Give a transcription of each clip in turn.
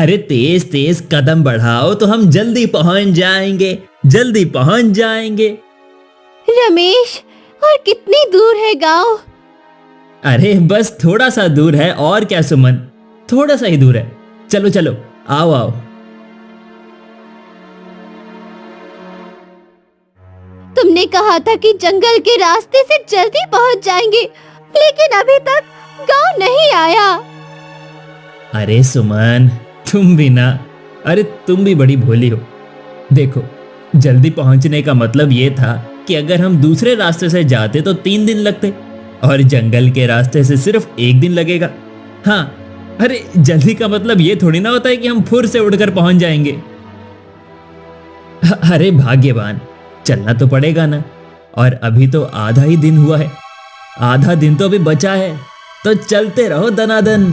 अरे तेज तेज कदम बढ़ाओ तो हम जल्दी पहुंच जाएंगे, जल्दी पहुंच जाएंगे। रमेश, और कितनी दूर है गांव? अरे बस थोड़ा सा दूर है, और क्या सुमन, थोड़ा सा ही दूर है। चलो चलो, आओ आओ। तुमने कहा था कि जंगल के रास्ते से जल्दी पहुंच जाएंगे, लेकिन अभी तक गांव नहीं आया। अरे सुमन, तुम भी ना, अरे तुम भी बड़ी भोली हो। देखो, जल्दी पहुंचने का मतलब ये था कि अगर हम दूसरे रास्ते से जाते तो 3 दिन लगते, और जंगल के रास्ते से सिर्फ 1 दिन लगेगा। हाँ, अरे जल्दी का मतलब ये थोड़ी ना होता है कि हम फुर से उड़कर पहुंच जाएंगे। अरे भाग्यवान, चलना तो पड़ेगा ना, और अभी तो आधा ही दिन हुआ है, आधा दिन तो अभी बचा है, तो चलते रहो दनादन।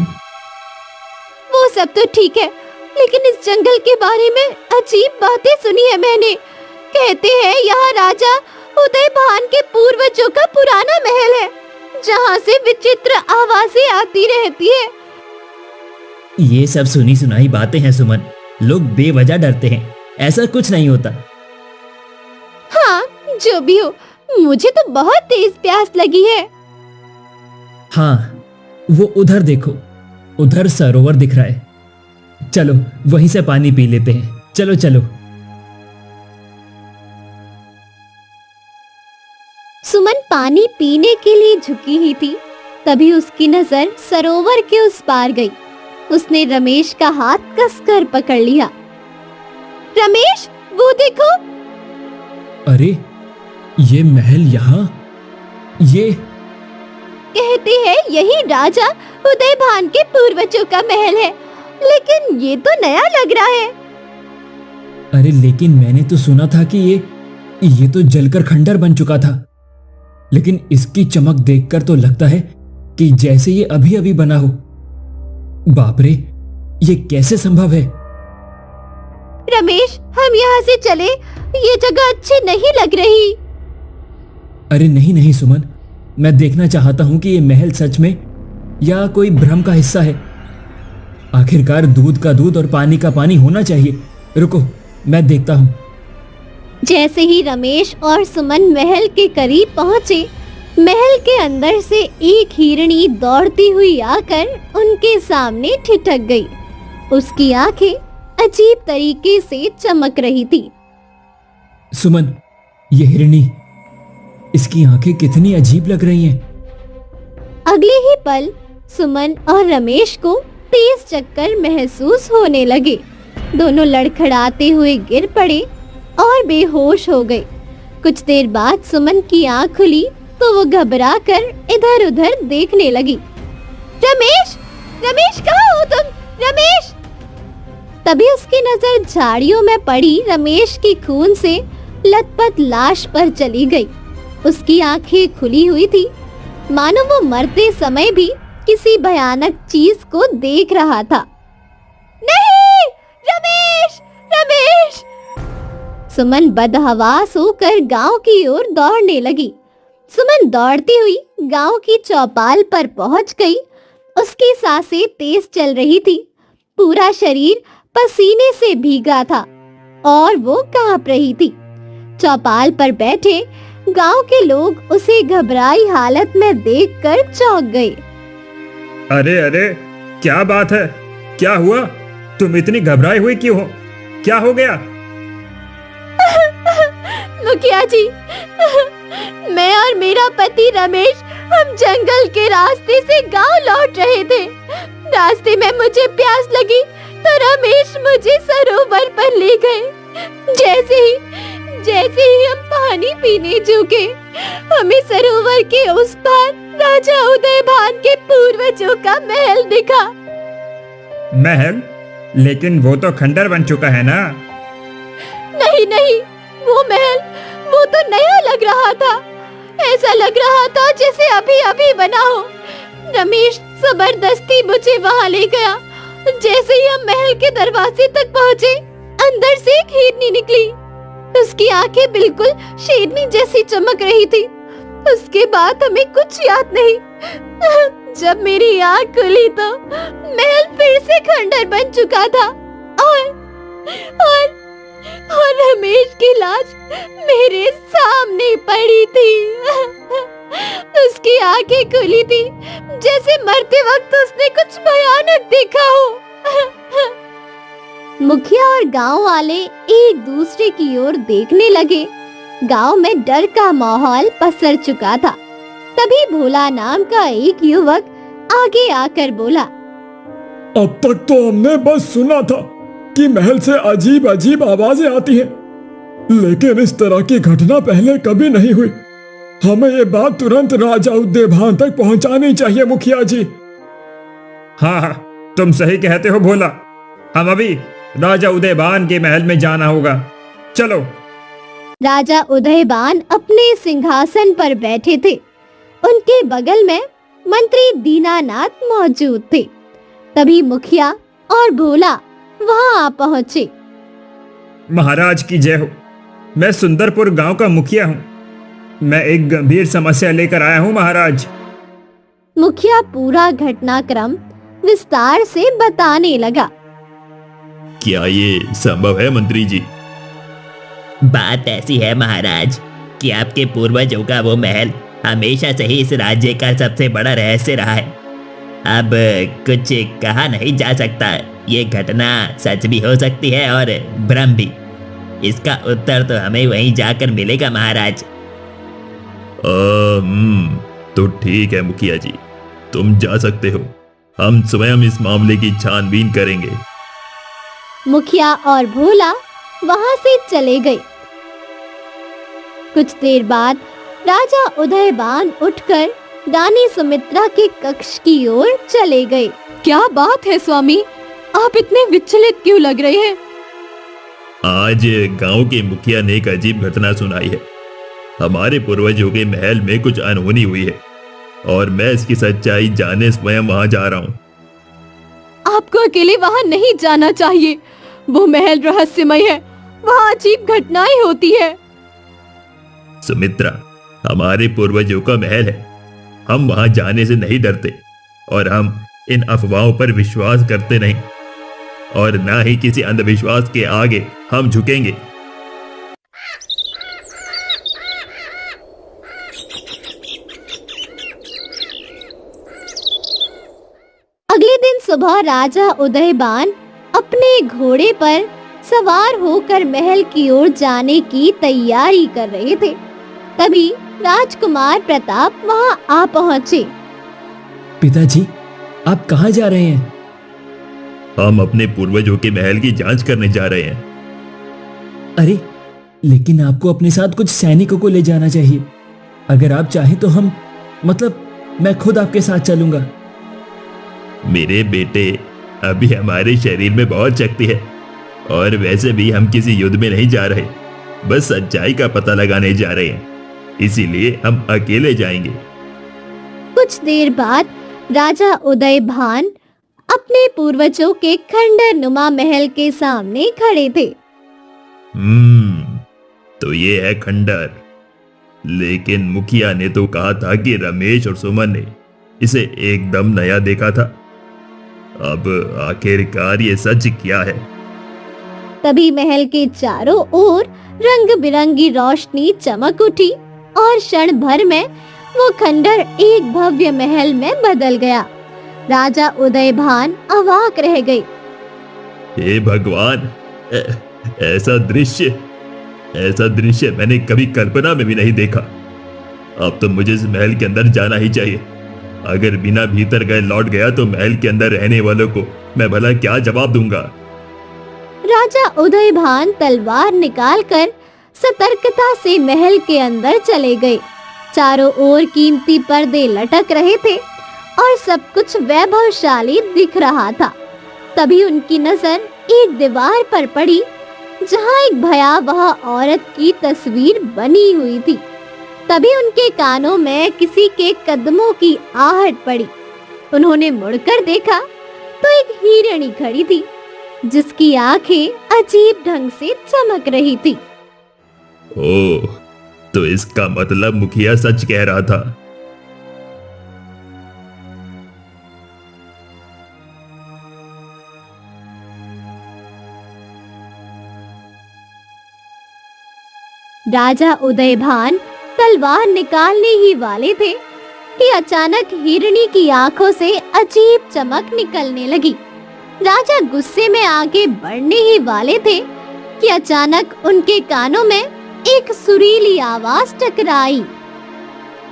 वो सब तो ठीक है, लेकिन इस जंगल के बारे में अजीब बातें सुनी है मैंने। कहते हैं यहाँ राजा उदयभान के पूर्वजों का पुराना महल है, जहाँ से विचित्र आवाजें आती रहती है। ये सब सुनी सुनाई बातें हैं सुमन, लोग बेवजह डरते हैं, ऐसा कुछ नहीं होता। हाँ, जो भी हो, मुझे तो बहुत तेज प्यास लगी है। हाँ, वो उधर देखो, उधर सरोवर दिख रहा है, चलो वहीं से पानी पी लेते हैं। चलो चलो। सुमन पानी पीने के लिए झुकी ही थी, तभी उसकी नजर सरोवर के उस पार गई। उसने रमेश का हाथ कसकर पकड़ लिया। रमेश, वो देखो। अरे ये महल यहाँ, ये कहते हैं यही राजा उदयभान के पूर्वजों का महल है, लेकिन ये तो नया लग रहा है। अरे लेकिन मैंने तो सुना था कि ये तो जलकर खंडर बन चुका था, लेकिन इसकी चमक देखकर तो लगता है कि जैसे ये अभी अभी बना हो। बाप रे, ये कैसे संभव है? रमेश, हम यहाँ से चले, ये जगह अच्छी नहीं लग रही। अरे नहीं नहीं सुमन, मैं देखना चाहता हूं कि ये महल सच में या कोई भ्रम का हिस्सा है। आखिरकार दूध का दूध और पानी का पानी होना चाहिए। रुको, मैं देखता हूं। जैसे ही रमेश और सुमन महल के करीब पहुंचे, महल के अंदर से एक हिरनी दौड़ती हुई आकर उनके सामने ठिठक गई। उसकी आंखें अजीब तरीके से चमक रही थी। सुमन, ये हिरनी, इसकी आंखें कितनी अजीब लग रही हैं। अगले ही पल सुमन और रमेश को तेज चक्कर महसूस होने लगे। दोनों लड़खड़ाते हुए गिर पड़े और बेहोश हो गए। कुछ देर बाद सुमन की आंख खुली तो वो घबरा कर इधर उधर देखने लगी। रमेश, रमेश, कहाँ हो तुम? रमेश! तभी उसकी नजर झाड़ियों में पड़ी रमेश की खून से लथपथ लाश पर चली गई। उसकी आंखें खुली हुई थी, मानो वो मरते समय भी किसी भयानक चीज को देख रहा था। नहीं! रमेश! रमेश! सुमन बदहवास होकर गांव की ओर दौड़ने लगी। सुमन दौड़ती हुई गांव की चौपाल पर पहुंच गई। उसकी सांसें तेज चल रही थी, पूरा शरीर पसीने से भीगा था और वो कांप रही थी। चौपाल पर बैठे गांव के लोग उसे घबराई हालत में देखकर चौंक गए। अरे अरे, क्या बात है? क्या हुआ? तुम इतनी घबराई हुई क्यों हो? क्या हो गया? मुखिया जी, मैं और मेरा पति रमेश हम जंगल के रास्ते से गांव लौट रहे थे। रास्ते में मुझे प्यास लगी तो रमेश मुझे सरोवर पर ले गए। जैसे ही हम पानी पीने झुके, हमें सरोवर के उस पार राजा उदयभान के पूर्वजों का महल दिखा। महल? लेकिन वो तो खंडर बन चुका है ना। नहीं, वो महल, वो तो नया लग रहा था। ऐसा लग रहा था जैसे अभी अभी बना हो। रमेश जबरदस्ती मुझे वहां ले गया। जैसे ही हम महल के दरवाजे तक पहुंचे, अंदर से एक हिरनी निकली। उसकी आंखें बिल्कुल शेरनी जैसी चमक रही थी। उसके बाद हमें कुछ याद नहीं। जब मेरी आंख खुली तो महल फिर से खंडर बन चुका था और और और रमेश की लाश मेरे सामने पड़ी थी। उसकी आंखें खुली थी जैसे मरते वक्त उसने कुछ भयानक देखा हो। मुखिया और गांव वाले एक दूसरे की ओर देखने लगे। गांव में डर का माहौल पसर चुका था। तभी भोला नाम का एक युवक आगे आकर बोला, अब तक तो हमने बस सुना था कि महल से अजीब अजीब आवाजें आती हैं, लेकिन इस तरह की घटना पहले कभी नहीं हुई। हमें ये बात तुरंत राजा उदयभान तक पहुंचानी चाहिए मुखिया जी। हाँ हाँ, तुम सही कहते हो भोला। हम अभी राजा उदयभान के महल में जाना होगा। चलो। राजा उदयभान अपने सिंहासन पर बैठे थे। उनके बगल में मंत्री दीनानाथ मौजूद थे। तभी मुखिया और भोला वहां आ पहुंचे। महाराज की जय हो। मैं सुंदरपुर गांव का मुखिया हूँ। मैं एक गंभीर समस्या लेकर आया हूँ महाराज। मुखिया पूरा घटनाक्रम विस्तार से बताने लगा। क्या ये संभव है मंत्री जी? बात ऐसी है महाराज कि आपके पूर्वजों का वो महल हमेशा से ही इस राज्य का सबसे बड़ा रहस्य रहा है। अब कुछ कहा नहीं जा सकता। ये घटना सच भी हो सकती है और भ्रम भी। इसका उत्तर तो हमें वहीं जाकर मिलेगा महाराज। तो ठीक है मुखिया जी, तुम जा सकते हो। हम स्वयं इस मामले की छानबीन करेंगे। मुखिया और भोला वहां से चले गए। कुछ देर बाद राजा उदयभान उठकर रानी सुमित्रा के कक्ष की ओर चले गए। क्या बात है स्वामी, आप इतने विचलित क्यों लग रहे हैं? आज गांव के मुखिया ने एक अजीब घटना सुनाई है। हमारे पूर्वजों के महल में कुछ अनहोनी हुई है और मैं इसकी सच्चाई जानने स्वयं वहां जा रहा हूं। आपको अकेले वहां नहीं जाना चाहिए। वो महल रहस्यमय है। वहां अजीब घटनाएं होती है। सुमित्रा, हमारे पूर्वजों का महल है। हम वहां जाने से नहीं डरते और हम इन अफवाहों पर विश्वास करते नहीं और ना ही किसी अंधविश्वास के आगे हम झुकेंगे। अगले दिन सुबह राजा उदयभान अपने घोड़े पर सवार होकर महल की ओर जाने की तैयारी कर रहे थे। तभी राजकुमार प्रताप वहां आ पहुंचे। पिताजी, आप कहाँ जा रहे हैं? हम अपने पूर्वजों के महल की जांच करने जा रहे हैं। अरे, लेकिन आपको अपने साथ कुछ सैनिकों को ले जाना चाहिए। अगर आप चाहें तो मैं खुद आपके साथ चलूंगा। मेरे बेटे, अभी हमारे शरीर में बहुत शक्ति है और वैसे भी हम किसी युद्ध में नहीं जा रहे, बस सच्चाई का पता लगाने जा रहे हैं। इसीलिए हम अकेले जाएंगे। कुछ देर बाद राजा उदयभान अपने पूर्वजों के खंडर नुमा महल के सामने खड़े थे। तो ये है खंडर। लेकिन मुखिया ने तो कहा था कि रमेश और सुमन ने इसे एकदम नया देखा था। अब आखिरकार ये सच क्या है? तभी महल के चारों ओर रंग बिरंगी रोशनी चमक उठी और क्षण भर में वो खंडर एक भव्य महल में बदल गया। राजा उदयभान अवाक रह गए। हे भगवान, ऐसा दृश्य मैंने कभी कल्पना में भी नहीं देखा। अब तो मुझे इस महल के अंदर जाना ही चाहिए। अगर बिना भीतर गए लौट गया तो महल के अंदर रहने वालों को मैं भला क्या जवाब दूंगा? राजा उदयभान तलवार निकालकर सतर्कता से महल के अंदर चले गए। चारों ओर कीमती पर्दे लटक रहे थे और सब कुछ वैभवशाली दिख रहा था। तभी उनकी नजर एक दीवार पर पड़ी जहां एक भयावह औरत की तस्वीर बनी हुई थी। तभी उनके कानों में किसी के कदमों की आहट पड़ी। उन्होंने मुड़कर देखा तो एक हिरणी खड़ी थी जिसकी आंखें अजीब ढंग से चमक रही थी। ओह, तो इसका मतलब मुखिया सच कह रहा था। राजा उदयभान तलवार निकालने ही वाले थे कि अचानक हिरणी की आंखों से अजीब चमक निकलने लगी। राजा गुस्से में आगे बढ़ने ही वाले थे कि अचानक उनके कानों में एक सुरीली आवाज टकराई।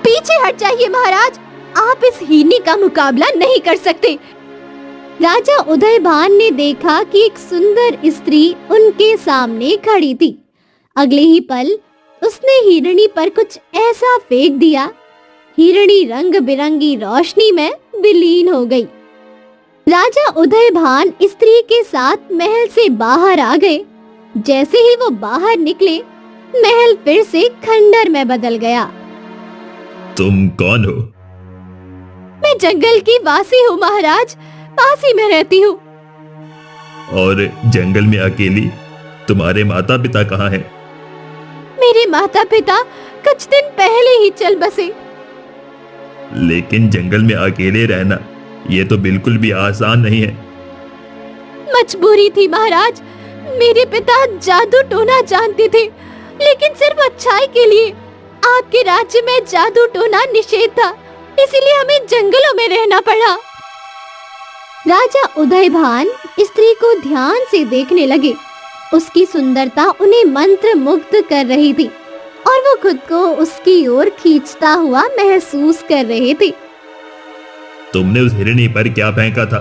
पीछे हट जाइए महाराज, आप इस हिरनी का मुकाबला नहीं कर सकते। राजा उदयभान ने देखा कि एक सुंदर स्त्री उनके सामने खड़ी थी। अगले ही पल उसने हिरणी पर कुछ ऐसा फेंक दिया, हिरणी रंग बिरंगी रोशनी में विलीन हो गई। राजा उदयभान स्त्री के साथ महल से बाहर आ गए। जैसे ही वो बाहर निकले, महल फिर से खंडर में बदल गया। तुम कौन हो? मैं जंगल की वासी हूँ महाराज, पास ही में रहती हूँ। और जंगल में अकेली? तुम्हारे माता पिता कहाँ हैं? मेरे माता पिता कुछ दिन पहले ही चल बसे। लेकिन जंगल में अकेले रहना ये तो बिल्कुल भी आसान नहीं है। मजबूरी थी महाराज, मेरे पिता जादू टोना जानते थे, लेकिन सिर्फ अच्छाई के लिए। आपके राज्य में जादू टोना निषेध था, इसीलिए हमें जंगलों में रहना पड़ा। राजा उदयभान स्त्री को ध्यान से देखने लगे। उसकी सुंदरता उन्हें मंत्र मुग्ध कर रही थी और वो खुद को उसकी ओर खींचता हुआ महसूस कर रहे थे। तुमने उस हिरणी पर क्या फेंका था?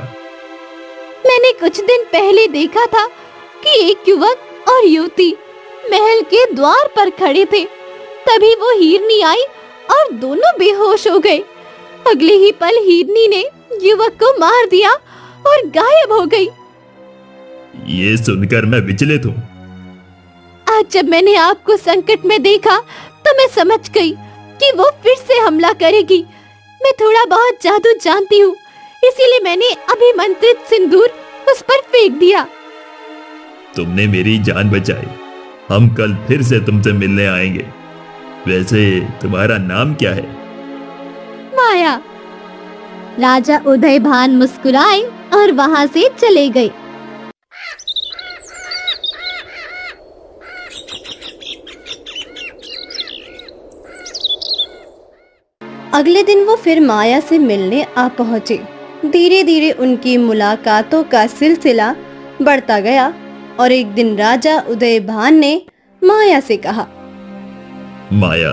मैंने कुछ दिन पहले देखा था कि एक युवक और युवती महल के द्वार पर खड़े थे। तभी वो हिरनी आई और दोनों बेहोश हो गए। अगले ही पल हिरनी ने युवक को मार दिया और गायब हो गई। ये सुनकर मैं विचलित हूँ। आज जब मैंने आपको संकट में देखा तो मैं समझ गई कि वो फिर से हमला करेगी। मैं थोड़ा बहुत जादू जानती हूँ, इसीलिए मैंने अभिमंत्रित सिंदूर उस पर फेंक दिया। तुमने मेरी जान बचाई। हम कल फिर से तुमसे मिलने आएंगे। वैसे तुम्हारा नाम क्या है? माया। राजा उदयभान मुस्कुराए और वहां से चले गए। अगले दिन वो फिर माया से मिलने आ पहुंचे। धीरे धीरे उनकी मुलाकातों का सिलसिला बढ़ता गया और एक दिन राजा उदयभान ने माया से कहा, माया,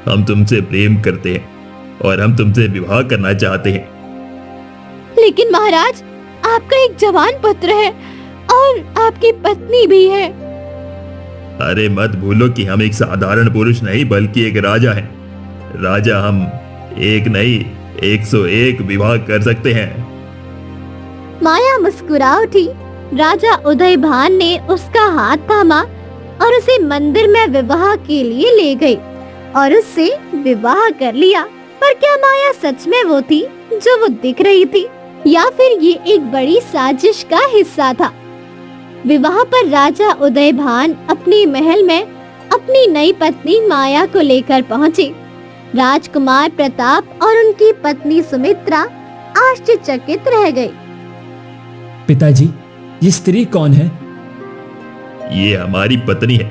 हम तुमसे प्रेम करते हैं और हम तुमसे विवाह करना चाहते हैं। लेकिन महाराज, आपका एक जवान पुत्र है और आपकी पत्नी भी है। अरे मत भूलो कि हम एक साधारण पुरुष नहीं बल्कि एक राजा हैं। राजा हम एक नहीं 101 विवाह कर सकते हैं। माया मुस्कुरा उठी। राजा उदयभान ने उसका हाथ थामा और उसे मंदिर में विवाह के लिए ले गए और उससे विवाह कर लिया। पर क्या माया सच में वो थी जो वो दिख रही थी, या फिर ये एक बड़ी साजिश का हिस्सा था? विवाह पर राजा उदयभान अपने महल में अपनी नई पत्नी माया को लेकर पहुँचे। राजकुमार प्रताप और उनकी पत्नी सुमित्रा आश्चर्यचकित रह गए। पिताजी, ये स्त्री कौन है? ये हमारी पत्नी है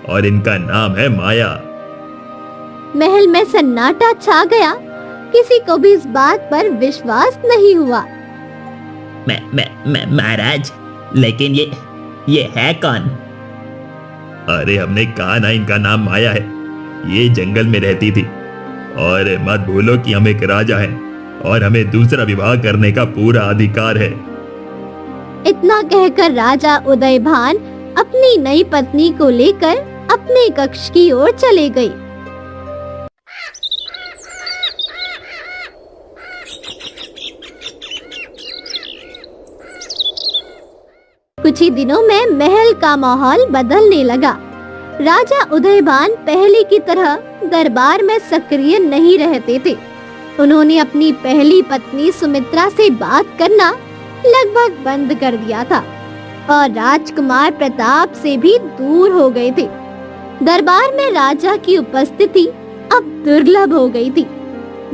और इनका नाम है माया। महल में सन्नाटा छा गया। किसी को भी इस बात पर विश्वास नहीं हुआ। मैं महाराज, लेकिन ये है कौन? अरे हमने कहा ना, इनका नाम माया है। ये जंगल में रहती थी और मत भूलो कि हम एक राजा हैं और हमें दूसरा विवाह करने का पूरा अधिकार है। इतना कहकर राजा उदयभान अपनी नई पत्नी को लेकर अपने कक्ष की ओर चले गए। कुछ ही दिनों में महल का माहौल बदलने लगा। राजा उदयभान पहले की तरह दरबार में सक्रिय नहीं रहते थे। उन्होंने अपनी पहली पत्नी सुमित्रा से बात करना लगभग बंद कर दिया था और राजकुमार प्रताप से भी दूर हो गए थे। दरबार में राजा की उपस्थिति अब दुर्लभ हो गई थी।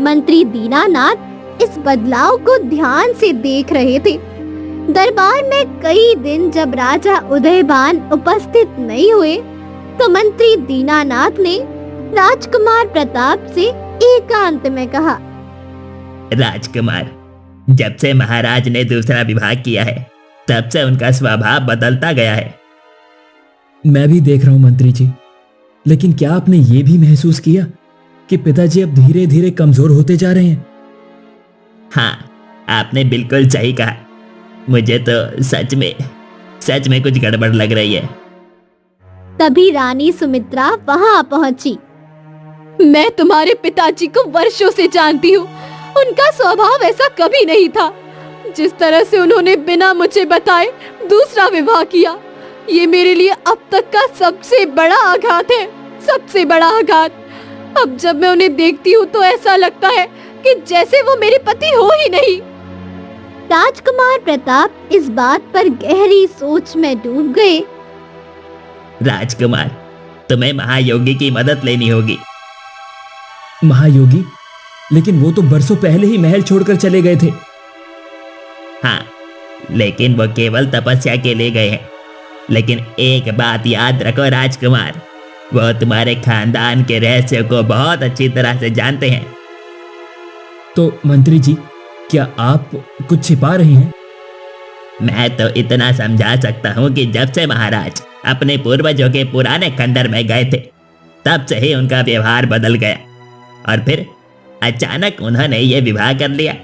मंत्री दीनानाथ इस बदलाव को ध्यान से देख रहे थे। दरबार में कई दिन जब राजा उदयभान उपस्थित नहीं हुए, तो मंत्री दीनानाथ ने राजकुमार प्रताप से एकांत में कहा, राजकुमार, जब से महाराज ने दूसरा विवाह किया है तब से उनका स्वभाव बदलता गया है। मैं भी देख रहा हूं मंत्री जी, लेकिन क्या आपने ये भी महसूस किया कि पिताजी अब धीरे धीरे कमजोर होते जा रहे हैं? हाँ, आपने बिल्कुल सही कहा। मुझे तो सच में कुछ गड़बड़ लग रही है। तभी रानी सुमित्रा वहां पहुंची। मैं तुम्हारे पिताजी को वर्षों से जानती हूँ। उनका स्वभाव ऐसा कभी नहीं था। जिस तरह से उन्होंने बिना मुझे बताए दूसरा विवाह किया, ये मेरे लिए अब तक का सबसे बड़ा आघात है, सबसे बड़ा आघात। अब जब मैं उन्हें देखती हूँ तो ऐसा लगता है कि जैसे वो मेरे पति हो ही नहीं। राजकुमार प्रताप इस बात पर गहरी सोच में डूब गए। राजकुमार, तुम्हें महायोगी की मदद लेनी होगी। महायोगी? लेकिन वो तो बरसों पहले ही महल छोड़कर चले गए थे। हाँ, लेकिन वो केवल तपस्या के लिए गए हैं। लेकिन एक बात याद रखो राजकुमार, वो तुम्हारे खानदान के रहस्यों को बहुत अच्छी तरह से जानते हैं। तो मंत्री जी, क्या आप कुछ छिपा रही हैं? मैं तो इतना समझा सकता हूँ कि जब से महाराज अपने पूर्वजों के पुराने खंडर में गए थे, तब से ही उनका व्यवहार बदल गया और फिर अचानक उन्होंने ये विवाह कर लिया।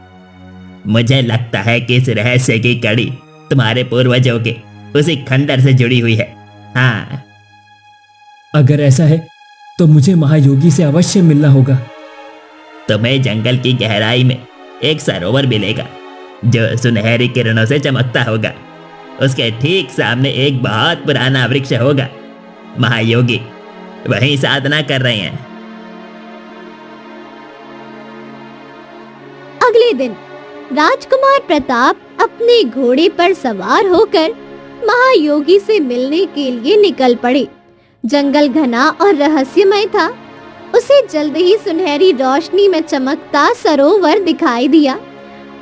मुझे लगता है कि इस रहस्य की कड़ी तुम्हारे पूर्वजों के उसी खंडर से जुड़ी हुई है। हाँ, अगर ऐसा है तो मुझे महायोगी से अवश्य मिलना होगा। तुम्हें जंगल की गहराई में एक सरोवर मिलेगा जो सुनहरी किरणों से चमकता होगा। उसके ठीक सामने एक बहुत पुराना वृक्ष होगा। महायोगी वहीं साधना कर रहे हैं। अगले दिन राजकुमार प्रताप अपने घोड़े पर सवार होकर महायोगी से मिलने के लिए निकल पड़े। जंगल घना और रहस्यमय था। उसे जल्द ही सुनहरी रोशनी में चमकता सरोवर दिखाई दिया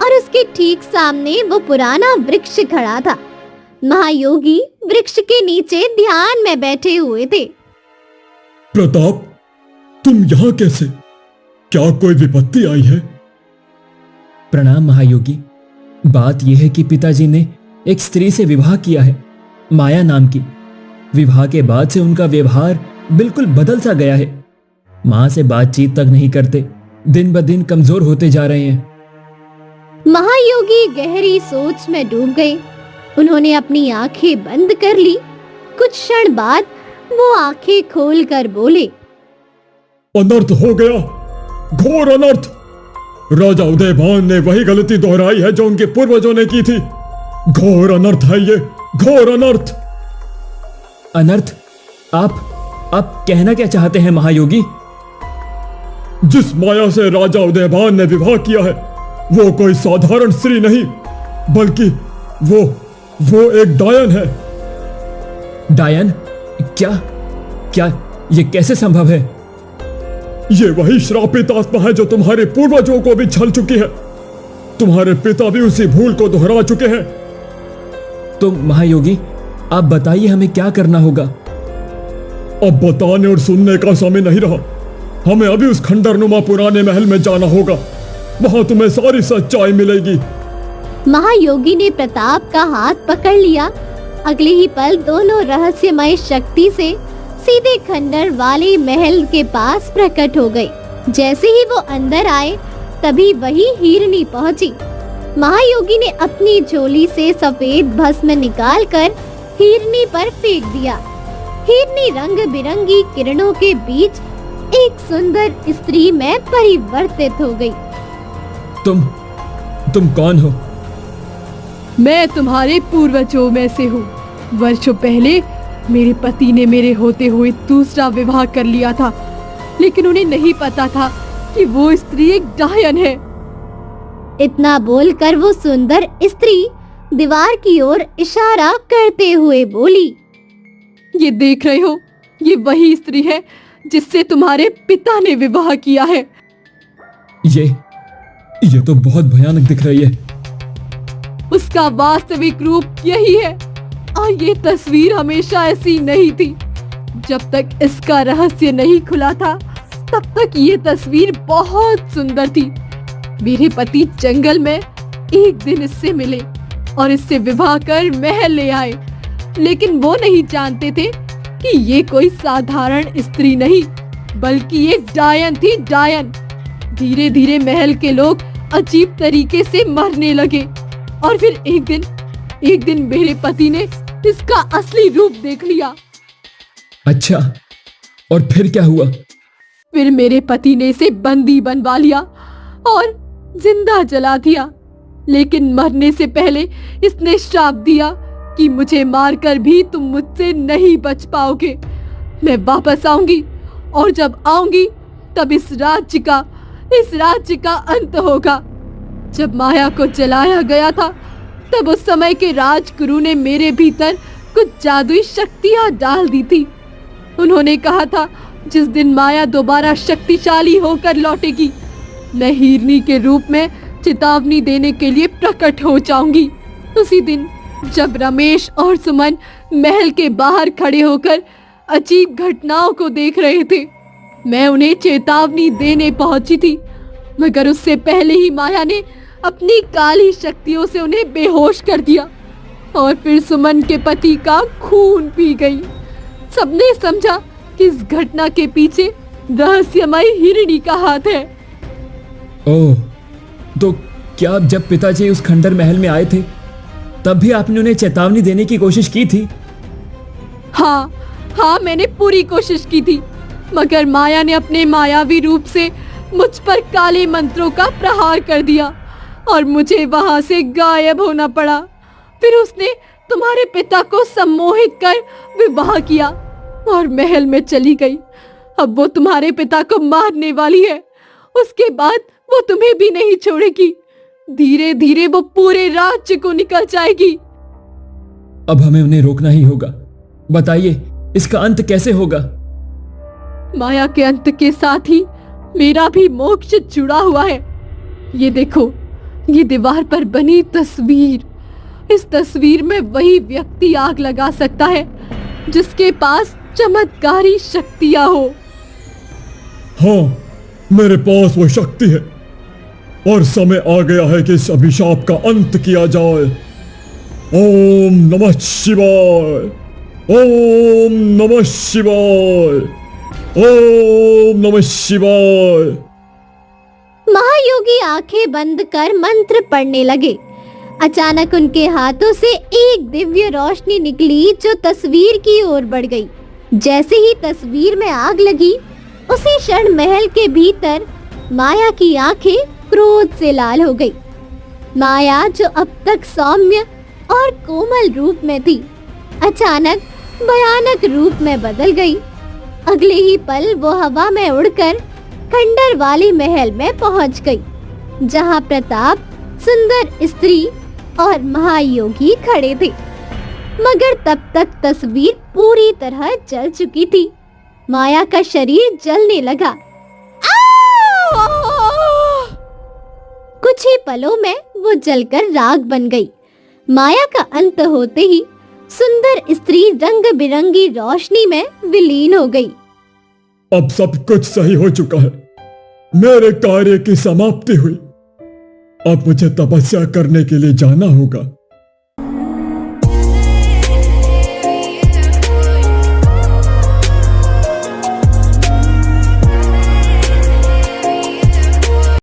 और उसके ठीक सामने वो पुराना वृक्ष खड़ा था। महायोगी वृक्ष के नीचे ध्यान में बैठे हुए थे। प्रताप, तुम यहाँ कैसे? क्या कोई विपत्ति आई है? प्रणाम महायोगी। बात यह है कि पिताजी ने एक स्त्री से विवाह किया है, माया नाम की। विवाह के बाद से उनका व्यवहार बिल्कुल बदल सा गया है। माँ से बातचीत तक नहीं करते, दिन ब दिन कमजोर होते जा रहे हैं। महायोगी गहरी सोच में डूब गए। उन्होंने अपनी आंखें बंद कर ली। कुछ क्षण बाद वो आंखें खोलकर बोले, अनर्थ हो गया, घोर अनर्थ। राजा उदयभान ने वही गलती दोहराई है जो उनके पूर्वजों ने की थी। घोर अनर्थ है ये, घोर अनर्थ। अनर्थ? आप कहना क्या चाहते हैं महायोगी? जिस माया से राजा उदयभान ने विवाह किया है वो कोई साधारण स्त्री नहीं, बल्कि वो एक डायन है। डायन? क्या ये कैसे संभव है? ये वही श्रापित आत्मा है जो तुम्हारे पूर्वजों को भी छल चुकी है। तुम्हारे पिता भी उसी भूल को दोहरा चुके हैं। तो महायोगी, आप बताइए हमें क्या करना होगा? अब बताने और सुनने का समय नहीं रहा। हमें अभी उस खंडरनुमा पुराने महल में जाना होगा। वहां तुम्हें सारी सच्चाई मिलेगी। महायोगी ने प्रताप का हाथ पकड़ लिया। अगले ही पल दोनों रहस्यमय शक्ति से सीधे खंडर वाले महल के पास प्रकट हो गए। जैसे ही वो अंदर आए तभी वही हिरनी पहुंची। महायोगी ने अपनी झोली से सफेद भस्म निकालकर हिरनी पर फेंक दिया। हिरनी रंग बिरंगी किरणों के बीच एक सुंदर स्त्री में परिवर्तित हो गई। तुम कौन हो? मैं तुम्हारे पूर्वजों में से हूँ। वर्षों पहले मेरे पति ने मेरे होते हुए दूसरा विवाह कर लिया था, लेकिन उन्हें नहीं पता था कि वो स्त्री एक डायन है। इतना बोलकर वो सुंदर स्त्री दीवार की ओर इशारा करते हुए बोली, ये देख रहे हो, ये वही स्त्री है जिससे तुम्हारे पिता ने विवाह किया है। ये तो बहुत भयानक दिख रही है। उसका वास्तविक रूप यही है और ये तस्वीर हमेशा ऐसी नहीं थी। जब तक इसका रहस्य नहीं खुला था तब तक ये तस्वीर बहुत सुंदर थी। मेरे पति जंगल में एक दिन इससे मिले और इससे विवाह कर महल ले आए, लेकिन वो नहीं जानते थे कि ये कोई साधारण स्त्री नहीं बल्कि एक डायन थी, डायन। धीरे धीरे महल के लोग अजीब तरीके से मरने लगे और फिर एक दिन मेरे पति ने इसका असली रूप देख लिया। अच्छा, और फिर क्या हुआ? फिर मेरे पति ने इसे बंदी बनवा लिया और जिंदा जला दिया, लेकिन मरने से पहले इसने श्राप दिया कि मुझे मारकर भी तुम मुझसे नहीं बच पाओगे। मैं वापस आऊंगी और जब आऊंगी तब इस राज्य का अंत होगा। जब माया को जलाया गया था तब उस समय के राजगुरु ने मेरे भीतर कुछ जादुई शक्तियां डाल दी थी। उन्होंने कहा था जिस दिन माया दोबारा शक्तिशाली होकर लौटेगी मैं हिरनी के रूप में चेतावनी देने के लिए प्रकट हो जाऊंगी। उसी दिन जब रमेश और सुमन महल के बाहर खड़े होकर अजीब घटनाओं को देख रहे थे, मैं उन्हें चेतावनी देने पहुंची थी, मगर उससे पहले ही माया ने अपनी काली शक्तियों से उन्हें बेहोश कर दिया और फिर सुमन के पति का खून पी गई। सबने समझा कि इस घटना के पीछे रहस्यमय हिरणी का हाथ है। ओह, तो क्या जब पिताजी उस खंडर महल में आए थे तब भी आपने उन्हें चेतावनी देने की कोशिश की थी? हाँ, मैंने पूरी कोशिश की थी, मगर माया ने अपने मायावी रूप से मुझ पर काले मंत्रों का प्रहार कर दिया और मुझे वहां से गायब होना पड़ा। फिर उसने तुम्हारे पिता को सम्मोहित कर विवाह किया और महल में चली गई। अब वो तुम्हारे पिता को मारने वाली है। उसके बाद वो तुम्हें भी नहीं छोड़ेगी। धीरे धीरे वो पूरे राज्य को निकल जाएगी। अब हमें उन्हें रोकना ही होगा। बताइए, इसका अंत कैसे होगा? माया के अंत के साथ ही मेरा भी मोक्ष जुड़ा हुआ है। ये देखो, ये दीवार पर बनी तस्वीर। इस तस्वीर में वही व्यक्ति आग लगा सकता है जिसके पास चमत्कारी शक्तियां हो। हाँ, मेरे पास वो शक्ति है और समय आ गया है कि इस अभिशाप का अंत किया जाए। ओम नमः शिवाय, ओम नमः शिवाय, ओम नमः शिवाय। महायोगी आंखें बंद कर मंत्र पढ़ने लगे। अचानक उनके हाथों से एक दिव्य रोशनी निकली जो तस्वीर की ओर बढ़ गई। जैसे ही तस्वीर में आग लगी, उसी क्षण महल के भीतर माया की आंखें क्रोध से लाल हो गई। माया जो अब तक सौम्य और कोमल रूप में थी, अचानक भयानक रूप में बदल गई। अगले ही पल वो हवा में उड़कर खंडर वाली महल में पहुंच गई, जहां प्रताप, सुंदर स्त्री और महायोगी खड़े थे। मगर तब तक तस्वीर पूरी तरह जल चुकी थी। माया का शरीर जलने लगा। कुछ ही पलों में वो जलकर राख बन गई। माया का अंत होते ही सुंदर स्त्री रंग बिरंगी रोशनी में विलीन हो गई। अब सब कुछ सही हो चुका है। मेरे कार्य की समाप्ति हुई। अब मुझे तपस्या करने के लिए जाना होगा।